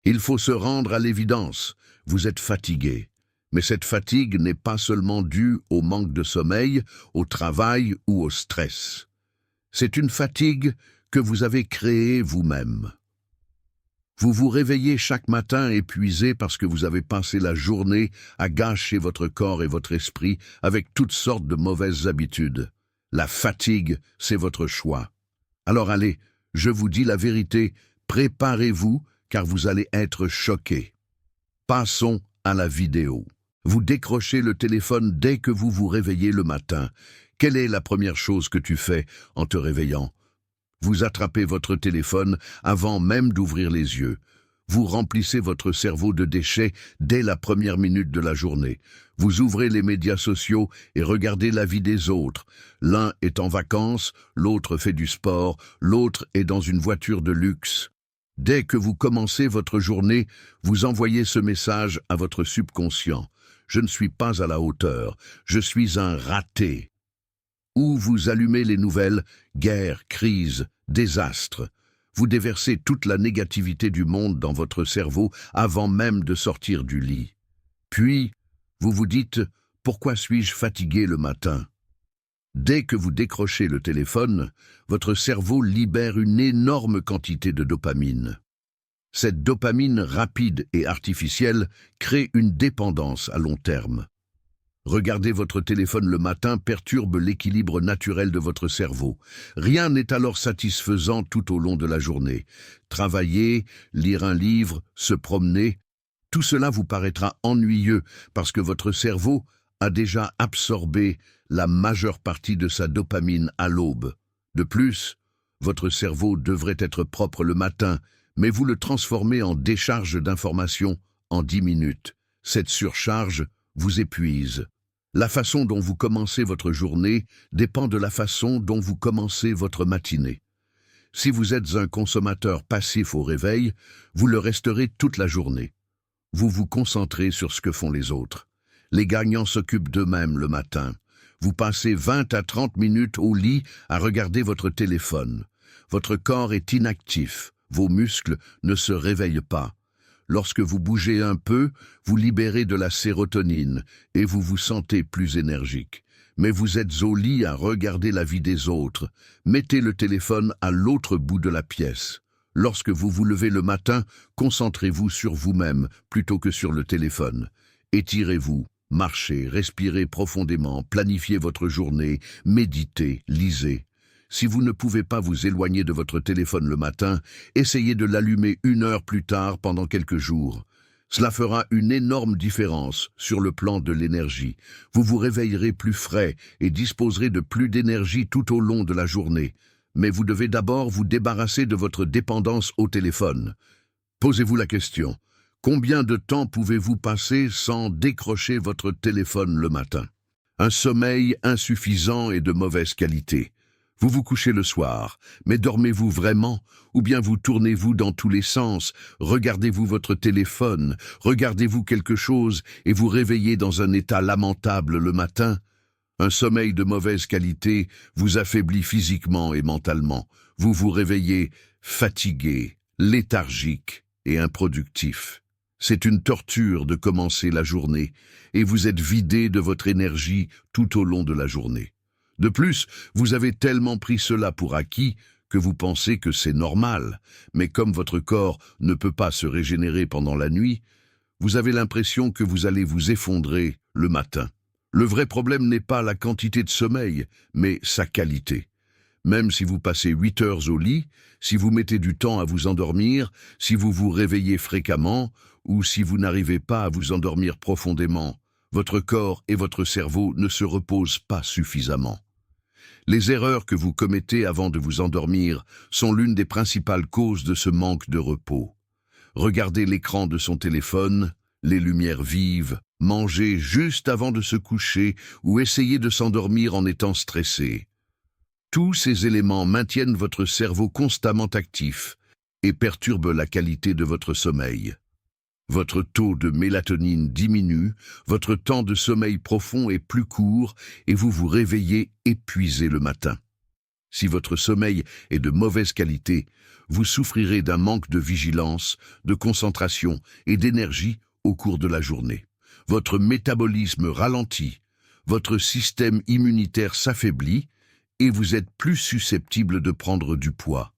Il faut se rendre à l'évidence, vous êtes fatigué. Mais cette fatigue n'est pas seulement due au manque de sommeil, au travail ou au stress. C'est une fatigue que vous avez créée vous-même. Vous vous réveillez chaque matin épuisé parce que vous avez passé la journée à gâcher votre corps et votre esprit avec toutes sortes de mauvaises habitudes. La fatigue, c'est votre choix. Alors allez, je vous dis la vérité, préparez-vous car vous allez être choqués. Passons à la vidéo. Vous décrochez le téléphone dès que vous vous réveillez le matin. Quelle est la première chose que tu fais en te réveillant? Vous attrapez votre téléphone avant même d'ouvrir les yeux. Vous remplissez votre cerveau de déchets dès la première minute de la journée. Vous ouvrez les médias sociaux et regardez la vie des autres. L'un est en vacances, l'autre fait du sport, l'autre est dans une voiture de luxe. Dès que vous commencez votre journée, vous envoyez ce message à votre subconscient. Je ne suis pas à la hauteur, je suis un raté. Ou vous allumez les nouvelles, guerre, crise, désastre. Vous déversez toute la négativité du monde dans votre cerveau avant même de sortir du lit. Puis, vous vous dites « Pourquoi suis-je fatigué le matin ?» Dès que vous décrochez le téléphone, votre cerveau libère une énorme quantité de dopamine. Cette dopamine rapide et artificielle crée une dépendance à long terme. Regarder votre téléphone le matin perturbe l'équilibre naturel de votre cerveau. Rien n'est alors satisfaisant tout au long de la journée. Travailler, lire un livre, se promener, tout cela vous paraîtra ennuyeux parce que votre cerveau a déjà absorbé la majeure partie de sa dopamine à l'aube. De plus, votre cerveau devrait être propre le matin, mais vous le transformez en décharge d'informations en 10 minutes. Cette surcharge vous épuise. La façon dont vous commencez votre journée dépend de la façon dont vous commencez votre matinée. Si vous êtes un consommateur passif au réveil, vous le resterez toute la journée. Vous vous concentrez sur ce que font les autres. Les gagnants s'occupent d'eux-mêmes le matin. Vous passez 20 à 30 minutes au lit à regarder votre téléphone. Votre corps est inactif, vos muscles ne se réveillent pas. Lorsque vous bougez un peu, vous libérez de la sérotonine et vous vous sentez plus énergique. Mais vous êtes au lit à regarder la vie des autres. Mettez le téléphone à l'autre bout de la pièce. Lorsque vous vous levez le matin, concentrez-vous sur vous-même plutôt que sur le téléphone. Étirez-vous, marchez, respirez profondément, planifiez votre journée, méditez, lisez. Si vous ne pouvez pas vous éloigner de votre téléphone le matin, essayez de l'allumer 1 heure plus tard pendant quelques jours. Cela fera une énorme différence sur le plan de l'énergie. Vous vous réveillerez plus frais et disposerez de plus d'énergie tout au long de la journée. Mais vous devez d'abord vous débarrasser de votre dépendance au téléphone. Posez-vous la question, combien de temps pouvez-vous passer sans décrocher votre téléphone le matin? Un sommeil insuffisant et de mauvaise qualité. Vous vous couchez le soir, mais dormez-vous vraiment? Ou bien vous tournez-vous dans tous les sens? Regardez-vous votre téléphone? Regardez-vous quelque chose et vous réveillez dans un état lamentable le matin? Un sommeil de mauvaise qualité vous affaiblit physiquement et mentalement. Vous vous réveillez fatigué, léthargique et improductif. C'est une torture de commencer la journée et vous êtes vidé de votre énergie tout au long de la journée. De plus, vous avez tellement pris cela pour acquis que vous pensez que c'est normal, mais comme votre corps ne peut pas se régénérer pendant la nuit, vous avez l'impression que vous allez vous effondrer le matin. Le vrai problème n'est pas la quantité de sommeil, mais sa qualité. Même si vous passez 8 heures au lit, si vous mettez du temps à vous endormir, si vous vous réveillez fréquemment, ou si vous n'arrivez pas à vous endormir profondément, votre corps et votre cerveau ne se reposent pas suffisamment. Les erreurs que vous commettez avant de vous endormir sont l'une des principales causes de ce manque de repos. Regardez l'écran de son téléphone, les lumières vives, manger juste avant de se coucher ou essayer de s'endormir en étant stressé. Tous ces éléments maintiennent votre cerveau constamment actif et perturbent la qualité de votre sommeil. Votre taux de mélatonine diminue, votre temps de sommeil profond est plus court et vous vous réveillez épuisé le matin. Si votre sommeil est de mauvaise qualité, vous souffrirez d'un manque de vigilance, de concentration et d'énergie au cours de la journée. Votre métabolisme ralentit, votre système immunitaire s'affaiblit et vous êtes plus susceptible de prendre du poids.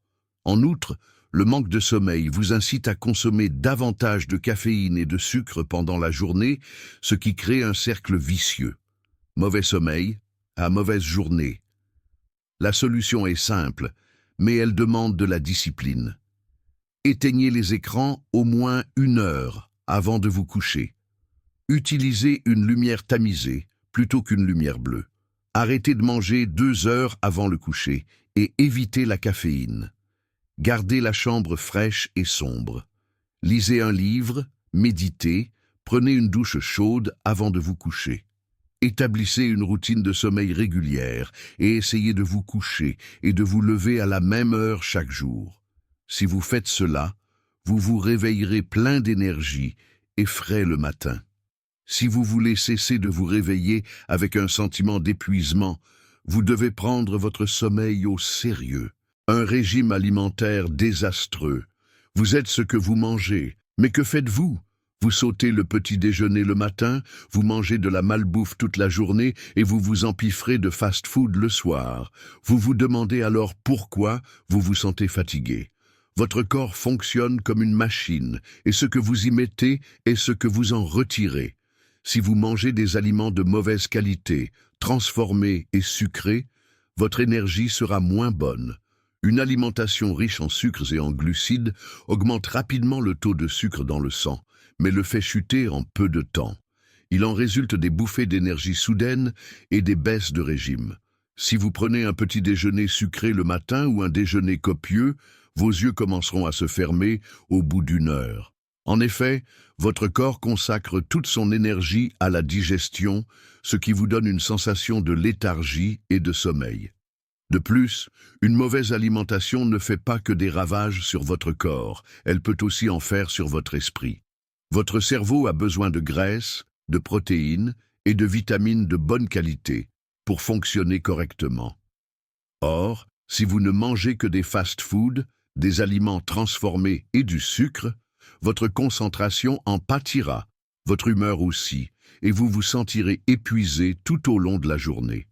En outre, le manque de sommeil vous incite à consommer davantage de caféine et de sucre pendant la journée, ce qui crée un cercle vicieux. Mauvais sommeil à mauvaise journée. La solution est simple, mais elle demande de la discipline. Éteignez les écrans au moins 1 heure avant de vous coucher. Utilisez une lumière tamisée plutôt qu'une lumière bleue. Arrêtez de manger 2 heures avant le coucher et évitez la caféine. Gardez la chambre fraîche et sombre. Lisez un livre, méditez, prenez une douche chaude avant de vous coucher. Établissez une routine de sommeil régulière et essayez de vous coucher et de vous lever à la même heure chaque jour. Si vous faites cela, vous vous réveillerez plein d'énergie et frais le matin. Si vous voulez cesser de vous réveiller avec un sentiment d'épuisement, vous devez prendre votre sommeil au sérieux. Un régime alimentaire désastreux. Vous êtes ce que vous mangez, mais que faites-vous ? Vous sautez le petit déjeuner le matin, vous mangez de la malbouffe toute la journée et vous vous empiffrez de fast-food le soir. Vous vous demandez alors pourquoi vous vous sentez fatigué. Votre corps fonctionne comme une machine et ce que vous y mettez est ce que vous en retirez. Si vous mangez des aliments de mauvaise qualité, transformés et sucrés, votre énergie sera moins bonne. Une alimentation riche en sucres et en glucides augmente rapidement le taux de sucre dans le sang, mais le fait chuter en peu de temps. Il en résulte des bouffées d'énergie soudaines et des baisses de régime. Si vous prenez un petit déjeuner sucré le matin ou un déjeuner copieux, vos yeux commenceront à se fermer au bout d'1 heure. En effet, votre corps consacre toute son énergie à la digestion, ce qui vous donne une sensation de léthargie et de sommeil. De plus, une mauvaise alimentation ne fait pas que des ravages sur votre corps, elle peut aussi en faire sur votre esprit. Votre cerveau a besoin de graisse, de protéines et de vitamines de bonne qualité pour fonctionner correctement. Or, si vous ne mangez que des fast-foods, des aliments transformés et du sucre, votre concentration en pâtira, votre humeur aussi, et vous vous sentirez épuisé tout au long de la journée.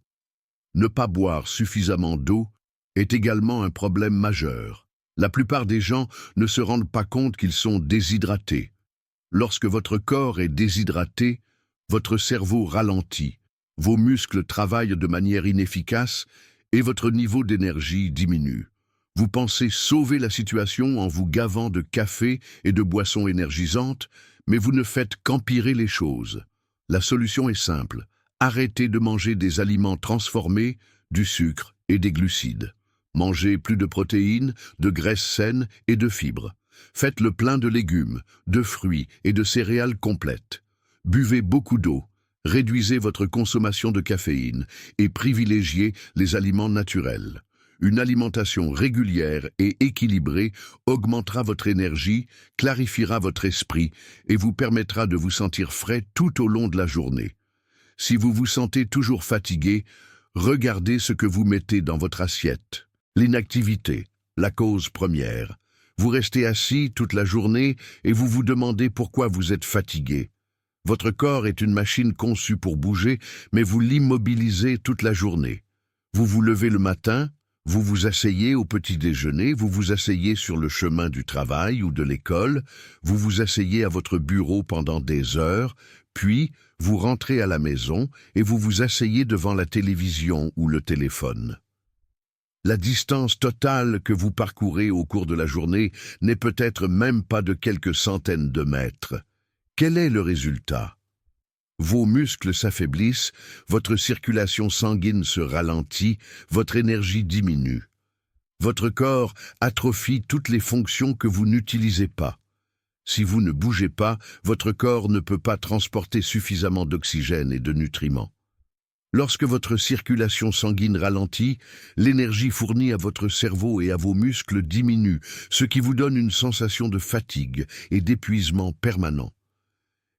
Ne pas boire suffisamment d'eau est également un problème majeur. La plupart des gens ne se rendent pas compte qu'ils sont déshydratés. Lorsque votre corps est déshydraté, votre cerveau ralentit, vos muscles travaillent de manière inefficace et votre niveau d'énergie diminue. Vous pensez sauver la situation en vous gavant de café et de boissons énergisantes, mais vous ne faites qu'empirer les choses. La solution est simple. Arrêtez de manger des aliments transformés, du sucre et des glucides. Mangez plus de protéines, de graisses saines et de fibres. Faites le plein de légumes, de fruits et de céréales complètes. Buvez beaucoup d'eau. Réduisez votre consommation de caféine et privilégiez les aliments naturels. Une alimentation régulière et équilibrée augmentera votre énergie, clarifiera votre esprit et vous permettra de vous sentir frais tout au long de la journée. Si vous vous sentez toujours fatigué, regardez ce que vous mettez dans votre assiette. L'inactivité, la cause première. Vous restez assis toute la journée et vous vous demandez pourquoi vous êtes fatigué. Votre corps est une machine conçue pour bouger, mais vous l'immobilisez toute la journée. Vous vous levez le matin, vous vous asseyez au petit déjeuner, vous vous asseyez sur le chemin du travail ou de l'école, vous vous asseyez à votre bureau pendant des heures, puis vous rentrez à la maison et vous vous asseyez devant la télévision ou le téléphone. La distance totale que vous parcourez au cours de la journée n'est peut-être même pas de quelques centaines de mètres. Quel est le résultat ? Vos muscles s'affaiblissent, votre circulation sanguine se ralentit, votre énergie diminue. Votre corps atrophie toutes les fonctions que vous n'utilisez pas. Si vous ne bougez pas, votre corps ne peut pas transporter suffisamment d'oxygène et de nutriments. Lorsque votre circulation sanguine ralentit, l'énergie fournie à votre cerveau et à vos muscles diminue, ce qui vous donne une sensation de fatigue et d'épuisement permanent.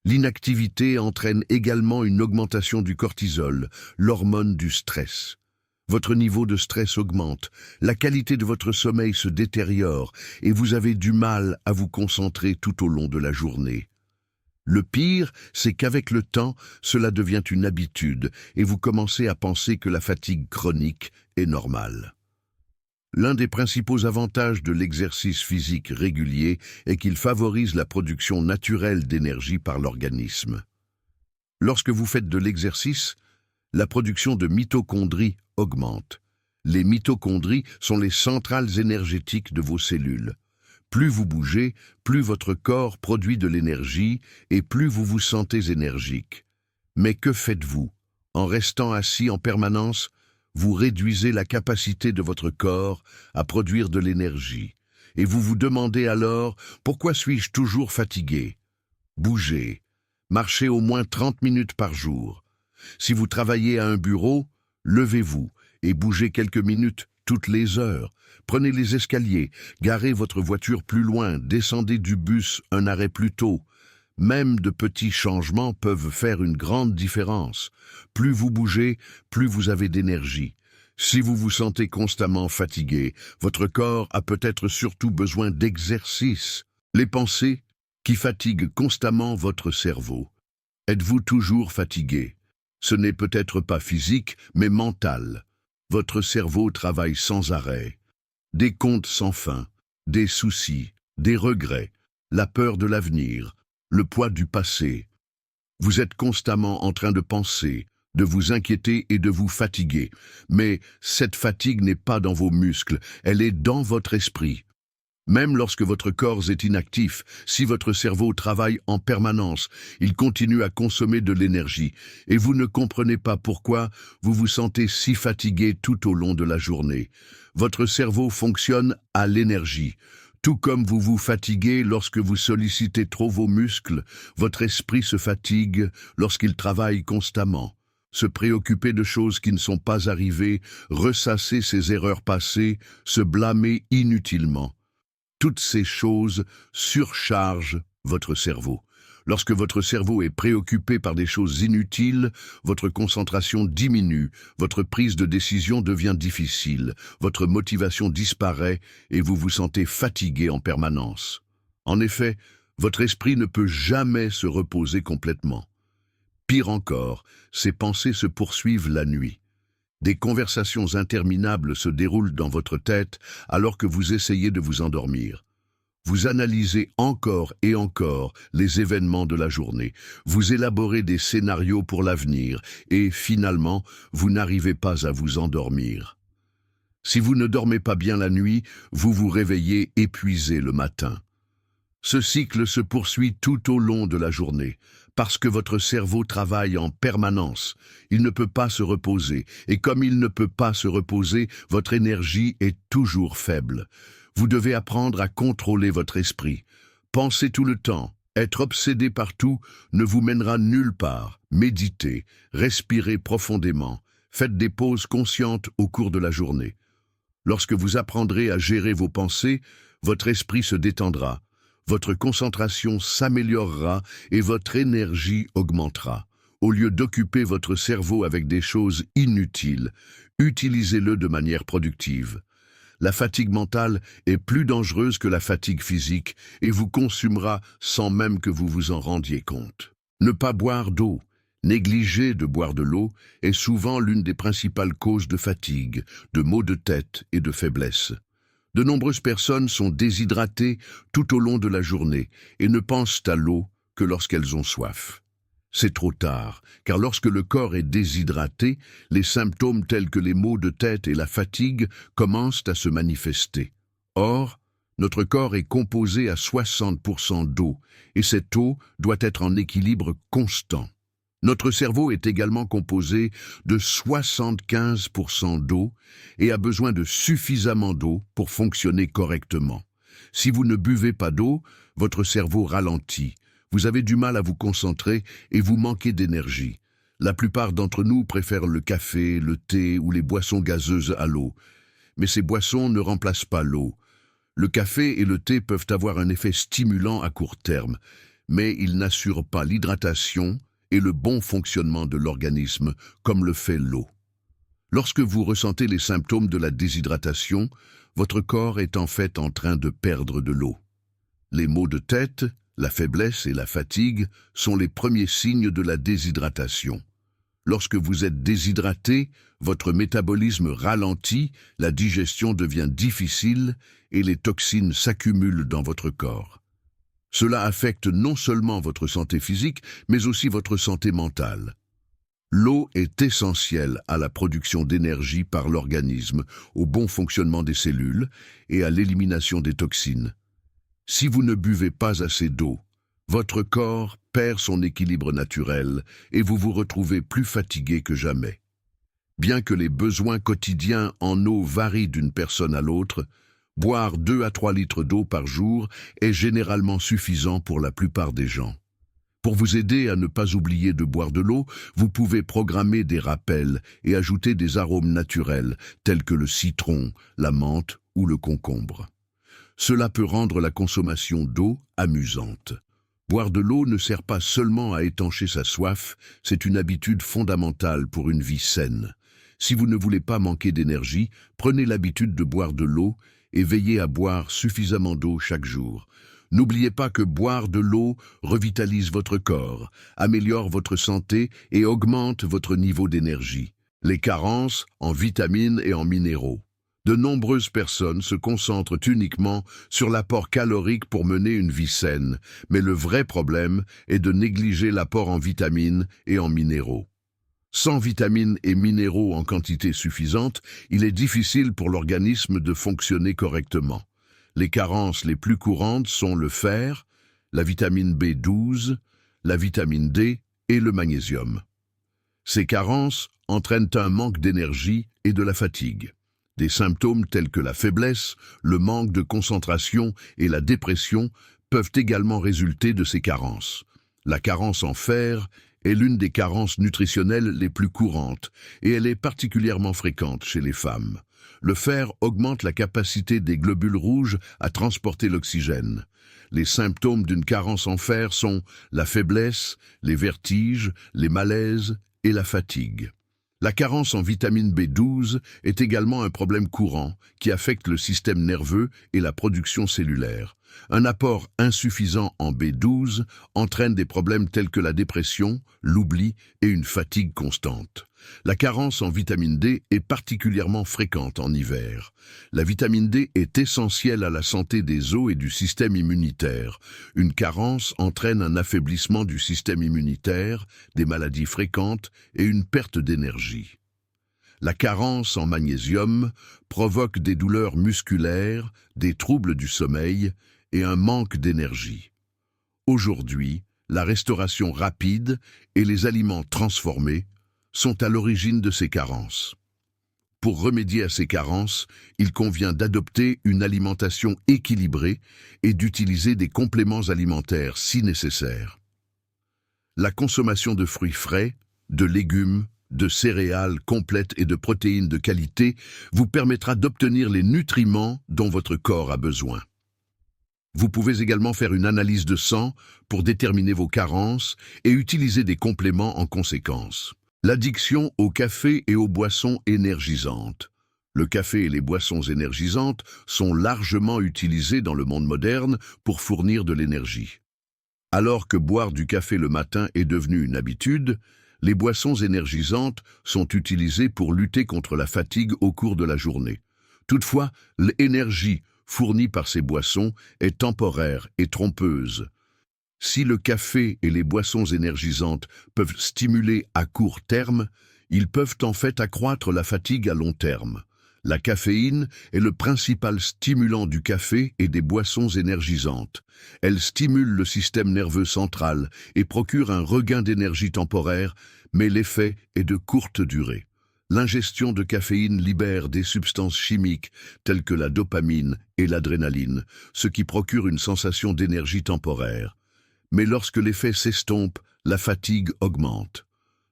L'inactivité entraîne également une augmentation du cortisol, l'hormone du stress. Votre niveau de stress augmente, la qualité de votre sommeil se détériore et vous avez du mal à vous concentrer tout au long de la journée. Le pire, c'est qu'avec le temps, cela devient une habitude et vous commencez à penser que la fatigue chronique est normale. L'un des principaux avantages de l'exercice physique régulier est qu'il favorise la production naturelle d'énergie par l'organisme. Lorsque vous faites de l'exercice, la production de mitochondries augmente. Les mitochondries sont les centrales énergétiques de vos cellules. Plus vous bougez, plus votre corps produit de l'énergie et plus vous vous sentez énergique. Mais que faites-vous? En restant assis en permanence, vous réduisez la capacité de votre corps à produire de l'énergie. Et vous vous demandez alors, pourquoi suis-je toujours fatigué? Bougez. Marchez au moins 30 minutes par jour. Si vous travaillez à un bureau, levez-vous et bougez quelques minutes toutes les heures. Prenez les escaliers, garez votre voiture plus loin, descendez du bus un arrêt plus tôt. Même de petits changements peuvent faire une grande différence. Plus vous bougez, plus vous avez d'énergie. Si vous vous sentez constamment fatigué, votre corps a peut-être surtout besoin d'exercice. Les pensées qui fatiguent constamment votre cerveau. Êtes-vous toujours fatigué? Ce n'est peut-être pas physique, mais mental. Votre cerveau travaille sans arrêt. Des comptes sans fin, des soucis, des regrets, la peur de l'avenir, le poids du passé. Vous êtes constamment en train de penser, de vous inquiéter et de vous fatiguer. Mais cette fatigue n'est pas dans vos muscles, elle est dans votre esprit. Même lorsque votre corps est inactif, si votre cerveau travaille en permanence, il continue à consommer de l'énergie et vous ne comprenez pas pourquoi vous vous sentez si fatigué tout au long de la journée. Votre cerveau fonctionne à l'énergie. Tout comme vous vous fatiguez lorsque vous sollicitez trop vos muscles, votre esprit se fatigue lorsqu'il travaille constamment. Se préoccuper de choses qui ne sont pas arrivées, ressasser ses erreurs passées, se blâmer inutilement. Toutes ces choses surchargent votre cerveau. Lorsque votre cerveau est préoccupé par des choses inutiles, votre concentration diminue, votre prise de décision devient difficile, votre motivation disparaît et vous vous sentez fatigué en permanence. En effet, votre esprit ne peut jamais se reposer complètement. Pire encore, ces pensées se poursuivent la nuit. Des conversations interminables se déroulent dans votre tête alors que vous essayez de vous endormir. Vous analysez encore et encore les événements de la journée. Vous élaborez des scénarios pour l'avenir et finalement, vous n'arrivez pas à vous endormir. Si vous ne dormez pas bien la nuit, vous vous réveillez épuisé le matin. Ce cycle se poursuit tout au long de la journée. Parce que votre cerveau travaille en permanence, il ne peut pas se reposer, et comme il ne peut pas se reposer, votre énergie est toujours faible. Vous devez apprendre à contrôler votre esprit. Pensez tout le temps, être obsédé partout ne vous mènera nulle part. Méditez, respirez profondément, faites des pauses conscientes au cours de la journée. Lorsque vous apprendrez à gérer vos pensées, votre esprit se détendra. Votre concentration s'améliorera et votre énergie augmentera. Au lieu d'occuper votre cerveau avec des choses inutiles, utilisez-le de manière productive. La fatigue mentale est plus dangereuse que la fatigue physique et vous consumera sans même que vous vous en rendiez compte. Ne pas boire d'eau. Négliger de boire de l'eau est souvent l'une des principales causes de fatigue, de maux de tête et de faiblesse. De nombreuses personnes sont déshydratées tout au long de la journée et ne pensent à l'eau que lorsqu'elles ont soif. C'est trop tard, car lorsque le corps est déshydraté, les symptômes tels que les maux de tête et la fatigue commencent à se manifester. Or, notre corps est composé à 60% d'eau, et cette eau doit être en équilibre constant. Notre cerveau est également composé de 75% d'eau et a besoin de suffisamment d'eau pour fonctionner correctement. Si vous ne buvez pas d'eau, votre cerveau ralentit. Vous avez du mal à vous concentrer et vous manquez d'énergie. La plupart d'entre nous préfèrent le café, le thé ou les boissons gazeuses à l'eau. Mais ces boissons ne remplacent pas l'eau. Le café et le thé peuvent avoir un effet stimulant à court terme, mais ils n'assurent pas l'hydratation et le bon fonctionnement de l'organisme comme le fait l'eau. Lorsque vous ressentez les symptômes de la déshydratation, votre corps est en fait en train de perdre de l'eau. Les maux de tête, la faiblesse et la fatigue sont les premiers signes de la déshydratation. Lorsque vous êtes déshydraté, votre métabolisme ralentit, la digestion devient difficile et les toxines s'accumulent dans votre corps. Cela affecte non seulement votre santé physique, mais aussi votre santé mentale. L'eau est essentielle à la production d'énergie par l'organisme, au bon fonctionnement des cellules et à l'élimination des toxines. Si vous ne buvez pas assez d'eau, votre corps perd son équilibre naturel et vous vous retrouvez plus fatigué que jamais. Bien que les besoins quotidiens en eau varient d'une personne à l'autre, boire 2 à 3 litres d'eau par jour est généralement suffisant pour la plupart des gens. Pour vous aider à ne pas oublier de boire de l'eau, vous pouvez programmer des rappels et ajouter des arômes naturels tels que le citron, la menthe ou le concombre. Cela peut rendre la consommation d'eau amusante. Boire de l'eau ne sert pas seulement à étancher sa soif, c'est une habitude fondamentale pour une vie saine. Si vous ne voulez pas manquer d'énergie, prenez l'habitude de boire de l'eau et veillez à boire suffisamment d'eau chaque jour. N'oubliez pas que boire de l'eau revitalise votre corps, améliore votre santé et augmente votre niveau d'énergie. Les carences en vitamines et en minéraux. De nombreuses personnes se concentrent uniquement sur l'apport calorique pour mener une vie saine, mais le vrai problème est de négliger l'apport en vitamines et en minéraux. Sans vitamines et minéraux en quantité suffisante, il est difficile pour l'organisme de fonctionner correctement. Les carences les plus courantes sont le fer, la vitamine B12, la vitamine D et le magnésium. Ces carences entraînent un manque d'énergie et de la fatigue. Des symptômes tels que la faiblesse, le manque de concentration et la dépression peuvent également résulter de ces carences. La carence en fer est l'une des carences nutritionnelles les plus courantes et elle est particulièrement fréquente chez les femmes. Le fer augmente la capacité des globules rouges à transporter l'oxygène. Les symptômes d'une carence en fer sont la faiblesse, les vertiges, les malaises et la fatigue. La carence en vitamine B12 est également un problème courant qui affecte le système nerveux et la production cellulaire. Un apport insuffisant en B12 entraîne des problèmes tels que la dépression, l'oubli et une fatigue constante. La carence en vitamine D est particulièrement fréquente en hiver. La vitamine D est essentielle à la santé des os et du système immunitaire. Une carence entraîne un affaiblissement du système immunitaire, des maladies fréquentes et une perte d'énergie. La carence en magnésium provoque des douleurs musculaires, des troubles du sommeil et un manque d'énergie. Aujourd'hui, la restauration rapide et les aliments transformés sont à l'origine de ces carences. Pour remédier à ces carences, il convient d'adopter une alimentation équilibrée et d'utiliser des compléments alimentaires si nécessaire. La consommation de fruits frais, de légumes, de céréales complètes et de protéines de qualité vous permettra d'obtenir les nutriments dont votre corps a besoin. Vous pouvez également faire une analyse de sang pour déterminer vos carences et utiliser des compléments en conséquence. L'addiction au café et aux boissons énergisantes. Le café et les boissons énergisantes sont largement utilisés dans le monde moderne pour fournir de l'énergie. Alors que boire du café le matin est devenu une habitude, les boissons énergisantes sont utilisées pour lutter contre la fatigue au cours de la journée. Toutefois, l'énergie fournie par ces boissons est temporaire et trompeuse. Si le café et les boissons énergisantes peuvent stimuler à court terme, ils peuvent en fait accroître la fatigue à long terme. La caféine est le principal stimulant du café et des boissons énergisantes. Elle stimule le système nerveux central et procure un regain d'énergie temporaire, mais l'effet est de courte durée. L'ingestion de caféine libère des substances chimiques telles que la dopamine et l'adrénaline, ce qui procure une sensation d'énergie temporaire. Mais lorsque l'effet s'estompe, la fatigue augmente.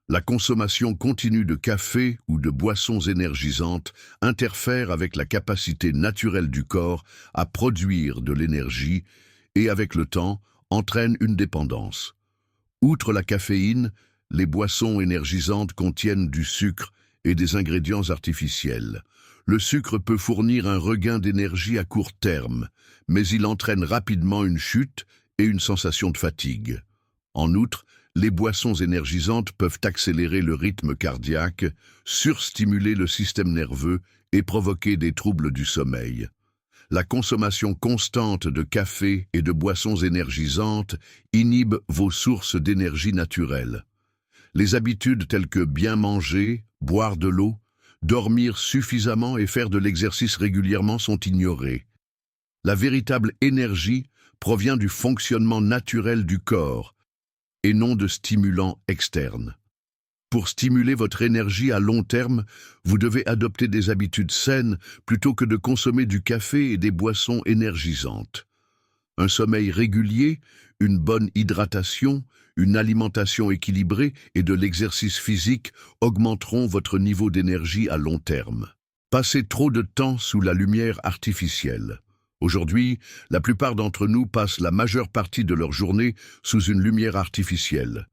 La consommation continue de café ou de boissons énergisantes interfère avec la capacité naturelle du corps à produire de l'énergie et, avec le temps, entraîne une dépendance. Outre la caféine, les boissons énergisantes contiennent du sucre et des ingrédients artificiels. Le sucre peut fournir un regain d'énergie à court terme, mais il entraîne rapidement une chute et une sensation de fatigue. En outre, les boissons énergisantes peuvent accélérer le rythme cardiaque, surstimuler le système nerveux et provoquer des troubles du sommeil. La consommation constante de café et de boissons énergisantes inhibe vos sources d'énergie naturelles. Les habitudes telles que bien manger, boire de l'eau, dormir suffisamment et faire de l'exercice régulièrement sont ignorées. La véritable énergie provient du fonctionnement naturel du corps et non de stimulants externes. Pour stimuler votre énergie à long terme, vous devez adopter des habitudes saines plutôt que de consommer du café et des boissons énergisantes. Un sommeil régulier, une bonne hydratation, une alimentation équilibrée et de l'exercice physique augmenteront votre niveau d'énergie à long terme. Passez trop de temps sous la lumière artificielle. Aujourd'hui, la plupart d'entre nous passent la majeure partie de leur journée sous une lumière artificielle.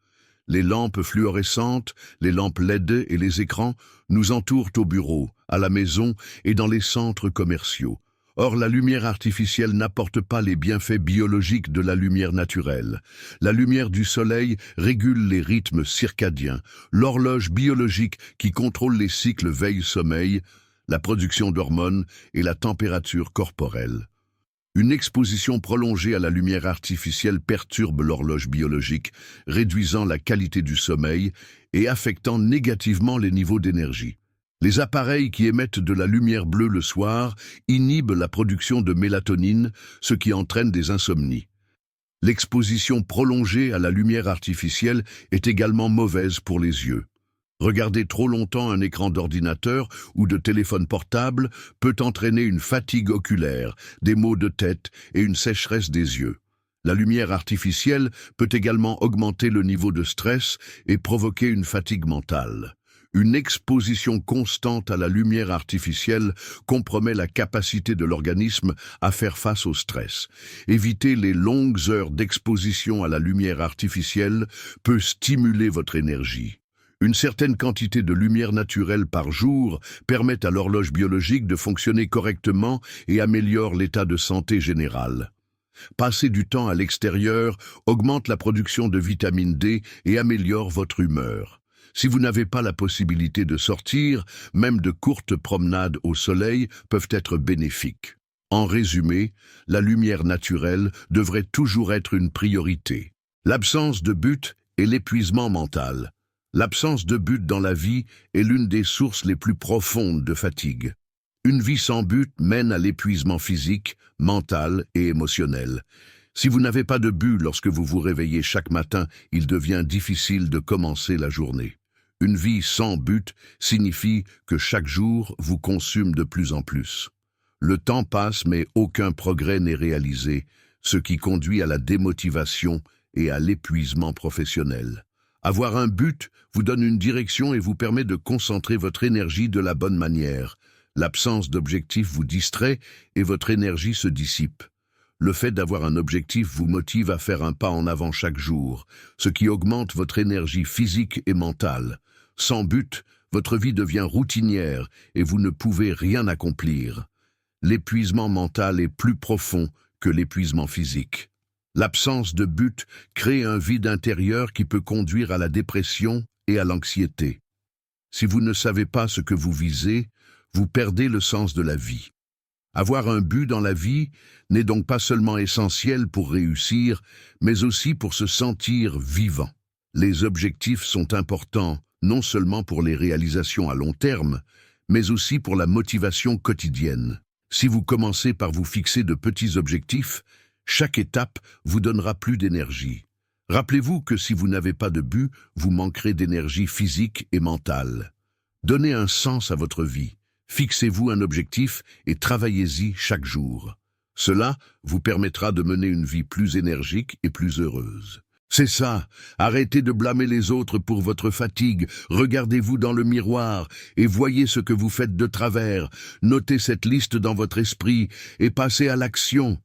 Les lampes fluorescentes, les lampes LED et les écrans nous entourent au bureau, à la maison et dans les centres commerciaux. Or, la lumière artificielle n'apporte pas les bienfaits biologiques de la lumière naturelle. La lumière du soleil régule les rythmes circadiens, l'horloge biologique qui contrôle les cycles veille-sommeil, la production d'hormones et la température corporelle. Une exposition prolongée à la lumière artificielle perturbe l'horloge biologique, réduisant la qualité du sommeil et affectant négativement les niveaux d'énergie. Les appareils qui émettent de la lumière bleue le soir inhibent la production de mélatonine, ce qui entraîne des insomnies. L'exposition prolongée à la lumière artificielle est également mauvaise pour les yeux. Regarder trop longtemps un écran d'ordinateur ou de téléphone portable peut entraîner une fatigue oculaire, des maux de tête et une sécheresse des yeux. La lumière artificielle peut également augmenter le niveau de stress et provoquer une fatigue mentale. Une exposition constante à la lumière artificielle compromet la capacité de l'organisme à faire face au stress. Éviter les longues heures d'exposition à la lumière artificielle peut stimuler votre énergie. Une certaine quantité de lumière naturelle par jour permet à l'horloge biologique de fonctionner correctement et améliore l'état de santé général. Passer du temps à l'extérieur augmente la production de vitamine D et améliore votre humeur. Si vous n'avez pas la possibilité de sortir, même de courtes promenades au soleil peuvent être bénéfiques. En résumé, la lumière naturelle devrait toujours être une priorité. L'absence de but et l'épuisement mental. L'absence de but dans la vie est l'une des sources les plus profondes de fatigue. Une vie sans but mène à l'épuisement physique, mental et émotionnel. Si vous n'avez pas de but lorsque vous vous réveillez chaque matin, il devient difficile de commencer la journée. Une vie sans but signifie que chaque jour vous consume de plus en plus. Le temps passe mais aucun progrès n'est réalisé, ce qui conduit à la démotivation et à l'épuisement professionnel. Avoir un but vous donne une direction et vous permet de concentrer votre énergie de la bonne manière. L'absence d'objectif vous distrait et votre énergie se dissipe. Le fait d'avoir un objectif vous motive à faire un pas en avant chaque jour, ce qui augmente votre énergie physique et mentale. Sans but, votre vie devient routinière et vous ne pouvez rien accomplir. L'épuisement mental est plus profond que l'épuisement physique. L'absence de but crée un vide intérieur qui peut conduire à la dépression et à l'anxiété. Si vous ne savez pas ce que vous visez, vous perdez le sens de la vie. Avoir un but dans la vie n'est donc pas seulement essentiel pour réussir, mais aussi pour se sentir vivant. Les objectifs sont importants, non seulement pour les réalisations à long terme, mais aussi pour la motivation quotidienne. Si vous commencez par vous fixer de petits objectifs, chaque étape vous donnera plus d'énergie. Rappelez-vous que si vous n'avez pas de but, vous manquerez d'énergie physique et mentale. Donnez un sens à votre vie. Fixez-vous un objectif et travaillez-y chaque jour. Cela vous permettra de mener une vie plus énergique et plus heureuse. C'est ça, arrêtez de blâmer les autres pour votre fatigue, regardez-vous dans le miroir et voyez ce que vous faites de travers, notez cette liste dans votre esprit et passez à l'action.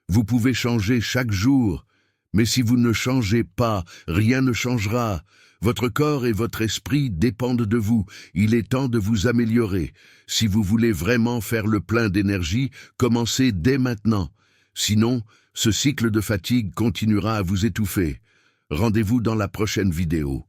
Vous pouvez changer chaque jour, mais si vous ne changez pas, rien ne changera. Votre corps et votre esprit dépendent de vous. Il est temps de vous améliorer. Si vous voulez vraiment faire le plein d'énergie, commencez dès maintenant. Sinon, ce cycle de fatigue continuera à vous étouffer. Rendez-vous dans la prochaine vidéo.